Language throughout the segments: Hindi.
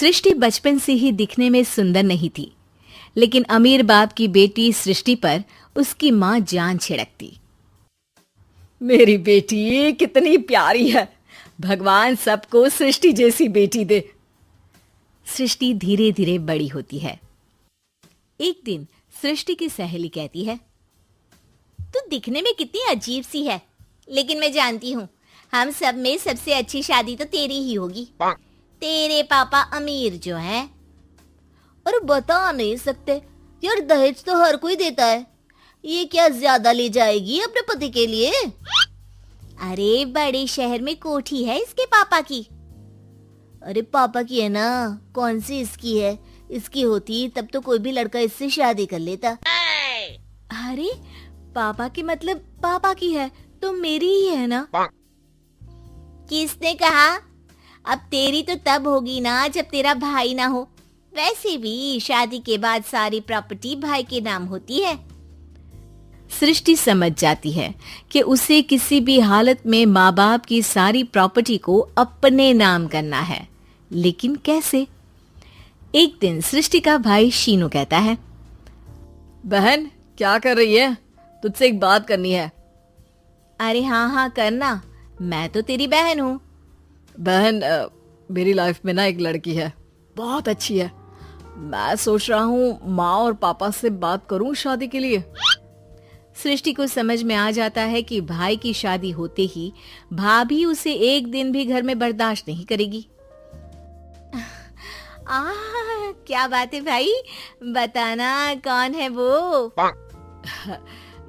सृष्टि बचपन से ही दिखने में सुंदर नहीं थी, लेकिन अमीर बाप की बेटी सृष्टि पर उसकी माँ जान छिड़कती। मेरी बेटी कितनी प्यारी है, भगवान सबको सृष्टि जैसी बेटी दे। सृष्टि धीरे धीरे बड़ी होती है। एक दिन सृष्टि की सहेली कहती है, तू दिखने में कितनी अजीब सी है, लेकिन मैं जानती हूँ हम सब में सबसे अच्छी शादी तो तेरी ही होगी। तेरे पापा अमीर जो हैं। और बता नहीं सकते यार, दहेज तो हर कोई देता है, ये क्या ज्यादा ले जाएगी अपने पति के लिए? अरे बड़े शहर में कोठी है इसके पापा की। अरे पापा की है ना, कौन सी इसकी है? इसकी होती तब तो कोई भी लड़का इससे शादी कर लेता। अरे पापा की मतलब पापा की है तो मेरी ही है ना? किसने कहा? अब तेरी तो तब होगी ना जब तेरा भाई ना हो। वैसे भी शादी के बाद सारी प्रॉपर्टी भाई के नाम होती है। सृष्टि समझ जाती है कि उसे किसी भी हालत में माँ बाप की सारी प्रॉपर्टी को अपने नाम करना है, लेकिन कैसे? एक दिन सृष्टि का भाई शीनू कहता है, बहन क्या कर रही है? तुझसे एक बात करनी है। अरे हाँ करना, मैं तो तेरी बहन हूँ। बहन मेरी लाइफ में ना एक लड़की है, बहुत अच्छी है। मैं सोच रहा हूँ माँ और पापा से बात करूँ शादी के लिए। सृष्टि को समझ में आ जाता है कि भाई की शादी होते ही भाभी उसे एक दिन भी घर में बर्दाश्त नहीं करेगी। क्या बात है भाई, बताना कौन है वो?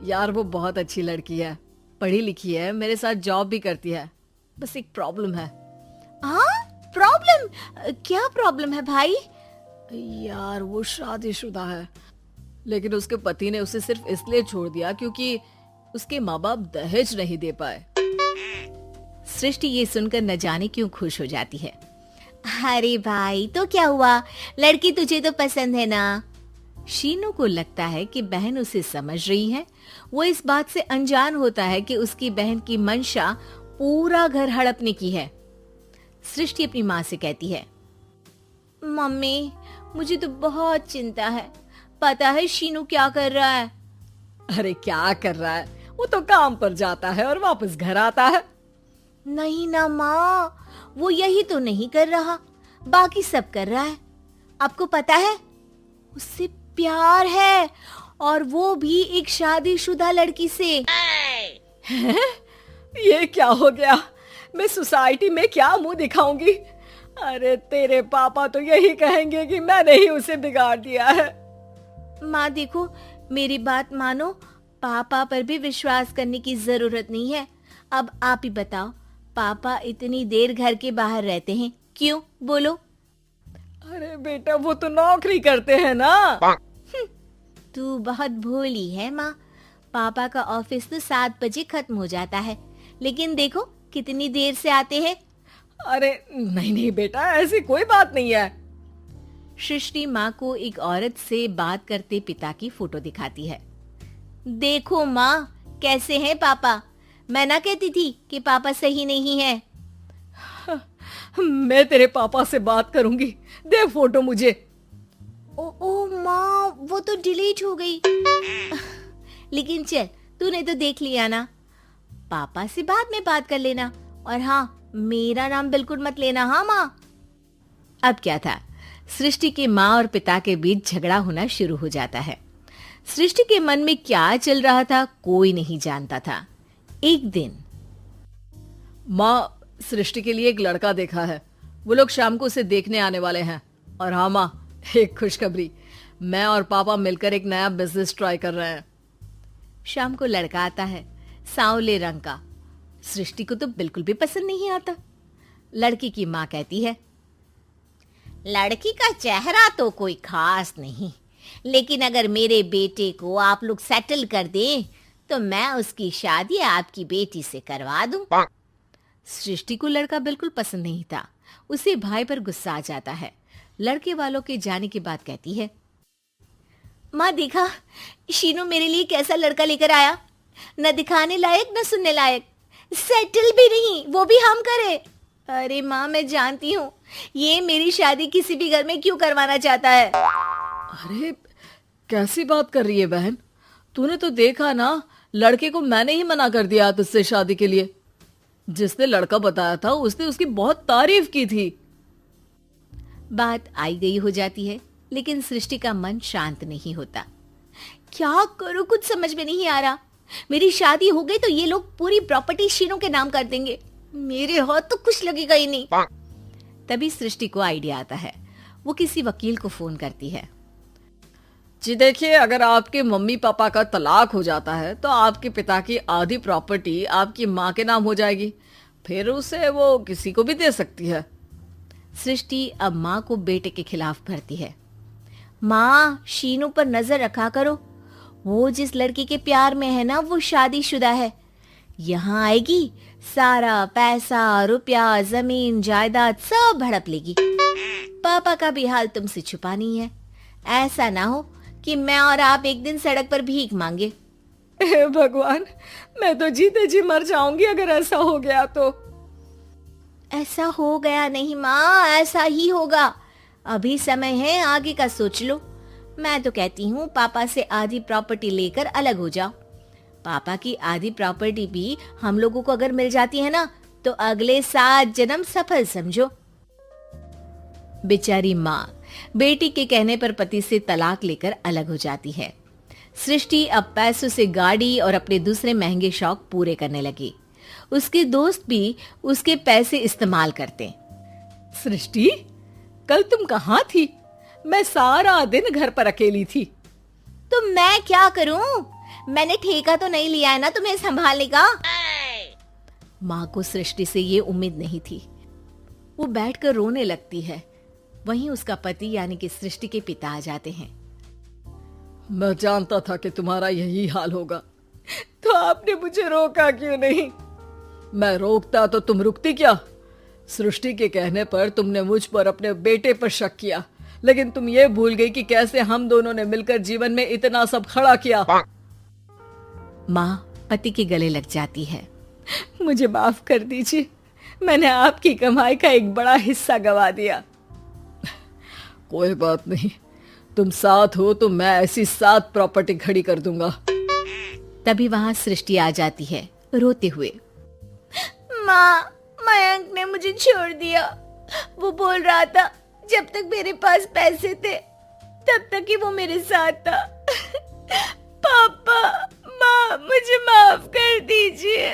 यार वो बहुत अच्छी लड़की है, पढ़ी लिखी है, मेरे साथ जॉब भी करती है। बस एक प्रॉब्लम है। प्रॉब्लम? क्या प्रॉब्लम है भाई? यार वो शादीशुदा है, लेकिन उसके पति ने उसे सिर्फ इसलिए छोड़ दिया क्योंकि उसके माँ बाप दहेज नहीं दे पाए। सृष्टि ये सुनकर न जाने क्यों खुश हो जाती है। अरे भाई तो क्या हुआ, लड़की तुझे तो पसंद है ना? शीनू को लगता है कि बहन उसे समझ रही है। वो इस बात से अनजान होता है कि उसकी बहन की मंशा पूरा घर हड़पने की है। सृष्टि अपनी माँ से कहती है, मम्मी मुझे तो बहुत चिंता है। पता है शीनू क्या कर रहा है? अरे क्या कर रहा है? वो तो काम पर जाता है और वापस घर आता है। नहीं ना माँ, वो यही तो नहीं कर रहा, बाकी सब कर रहा है। आपको पता है उससे प्यार है, और वो भी एक शादीशुदा लड़की से। ये क्या हो गया? मैं सोसाइटी में क्या मुंह दिखाऊंगी? अरे तेरे पापा तो यही कहेंगे कि मैंने ही उसे बिगाड़ दिया है। माँ देखो, मेरी बात मानो, पापा पर भी विश्वास करने की जरूरत नहीं है। अब आप ही बताओ, पापा इतनी देर घर के बाहर रहते हैं क्यों? बोलो। अरे बेटा वो तो नौकरी करते हैं ना। तू बहुत भोली है माँ। पापा का ऑफिस तो 7 बजे खत्म हो जाता है, लेकिन देखो कितनी देर से आते हैं। अरे नहीं बेटा, ऐसी कोई बात नहीं है। सृष्टि माँ को एक औरत से बात करते पिता की फोटो दिखाती है। देखो माँ कैसे हैं पापा, मैं ना कहती थी कि पापा सही नहीं है। मैं तेरे पापा से बात करूंगी, दे फोटो मुझे। ओ माँ, वो तो डिलीट हो गई। लेकिन चल, तूने तो देख लिया ना, पापा से बाद में बात कर लेना। और हाँ, मेरा नाम बिल्कुल मत लेना। हाँ माँ। अब क्या था, सृष्टि के माँ और पिता के बीच झगड़ा होना शुरू हो जाता है। सृष्टि के मन में क्या चल रहा था कोई नहीं जानता था। एक दिन, माँ सृष्टि के लिए एक लड़का देखा है, वो लोग शाम को उसे देखने आने वाले हैं। और हाँ माँ, एक खुशखबरी, मैं और पापा मिलकर एक नया बिजनेस ट्राई कर रहे हैं। शाम को लड़का आता है, सांवले रंग का। सृष्टि को तो बिल्कुल भी पसंद नहीं आता। लड़की की माँ कहती है, लड़की का चेहरा तो कोई खास नहीं, लेकिन अगर मेरे बेटे को आप लोग सेटल कर दें तो मैं उसकी शादी आपकी बेटी से करवा दूं। सृष्टि को लड़का बिल्कुल पसंद नहीं था। उसे भाई पर गुस्सा आ जाता है। लड़के वालों के जाने के बाद कहती है, माँ देखा शीनू मेरे लिए कैसा लड़का लेकर आया, न दिखाने लायक न सुनने लायक, सेटल भी नहीं, वो भी हम करे। अरे माँ, मैं जानती हूँ ये मेरी शादी किसी भी घर में क्यों करवाना चाहता है। अरे कैसी बात कर रही है बहन, तूने तो देखा ना, लड़के को मैंने ही मना कर दिया तुझसे शादी के लिए। जिसने लड़का बताया था उसने उसकी बहुत तारीफ की थी। बात आई गई हो जाती है, लेकिन सृष्टि का मन शांत नहीं होता। क्या करूं, कुछ समझ में नहीं आ रहा। मेरी शादी हो गई तो ये लोग पूरी प्रॉपर्टी शीनू के नाम कर देंगे, मेरे हाथ तो कुछ लगेगा ही नहीं। तभी सृष्टि को आइडिया आता है। वो किसी वकील को फोन करती है। जी देखिए, अगर आपके मम्मी पापा का तलाक हो जाता है तो आपके पिता की आधी प्रॉपर्टी आपकी माँ के नाम हो जाएगी, फिर उसे वो किसी को भी दे सकती है। सृष्टि अब माँ को बेटे के खिलाफ भरती है। माँ, शीनू पर नजर रखा करो, वो जिस लड़की के प्यार में है ना वो शादीशुदा है। यहाँ आएगी, सारा पैसा, रुपया, जमीन, जायदाद सब हड़प लेगी। पापा का भी हाल तुमसे छुपा नहीं है। ऐसा ना हो कि मैं और आप एक दिन सड़क पर भीख मांगे। हे भगवान, मैं तो जीते जी मर जाऊंगी अगर ऐसा हो गया तो। ऐसा हो गया नहीं माँ, ऐसा ही होगा। अभी समय है, आगे का सोच लो। मैं तो कहती हूँ पापा से आधी प्रॉपर्टी लेकर अलग हो जाओ। पापा की आधी प्रॉपर्टी भी हम लोगों को अगर मिल जाती है ना तो अगले 7 जन्म सफल समझो। बेचारी माँ बेटी के कहने पर पति से तलाक लेकर अलग हो जाती है। सृष्टि अब पैसों से गाड़ी और अपने दूसरे महंगे शौक पूरे करने लगी। उसके दोस्त भी उसके पैसे इस्तेमाल करते। सृष्टि, कल तुम कहाँ थी? मैं सारा दिन घर पर अकेली थी। तो मैं क्या करूं? मैंने ठेका तो नहीं लिया है ना तुम्हें संभालने का। माँ को सृष्टि से ये उम्मीद नहीं थी। वो बैठकर रोने लगती है। वहीं उसका पति यानी कि सृष्टि के पिता आ जाते हैं। मैं जानता था कि तुम्हारा यही हाल होगा, तो आपने मुझे रोका क्यों नहीं? मैं रोकता तो तुम रुकती क्या? सृष्टि के कहने पर तुमने मुझ पर, अपने बेटे पर शक किया, लेकिन तुम ये भूल गई कि कैसे हम दोनों ने मिलकर जीवन में इतना सब खड़ा किया। माँ पति के गले लग जाती है। मुझे माफ कर दीजिए, मैंने आपकी कमाई का एक बड़ा हिस्सा गवा दिया। कोई बात नहीं, तुम साथ हो तो मैं ऐसी 7 प्रॉपर्टी खड़ी कर दूंगा। तभी वहां सृष्टि आ जाती है रोते हुए। माँ, मयंक ने मुझे छोड़ दिया। वो बोल रहा था जब तक मेरे पास पैसे थे तब तक ही वो मेरे साथ था। पापा, माँ, मुझे माफ कर दीजिए।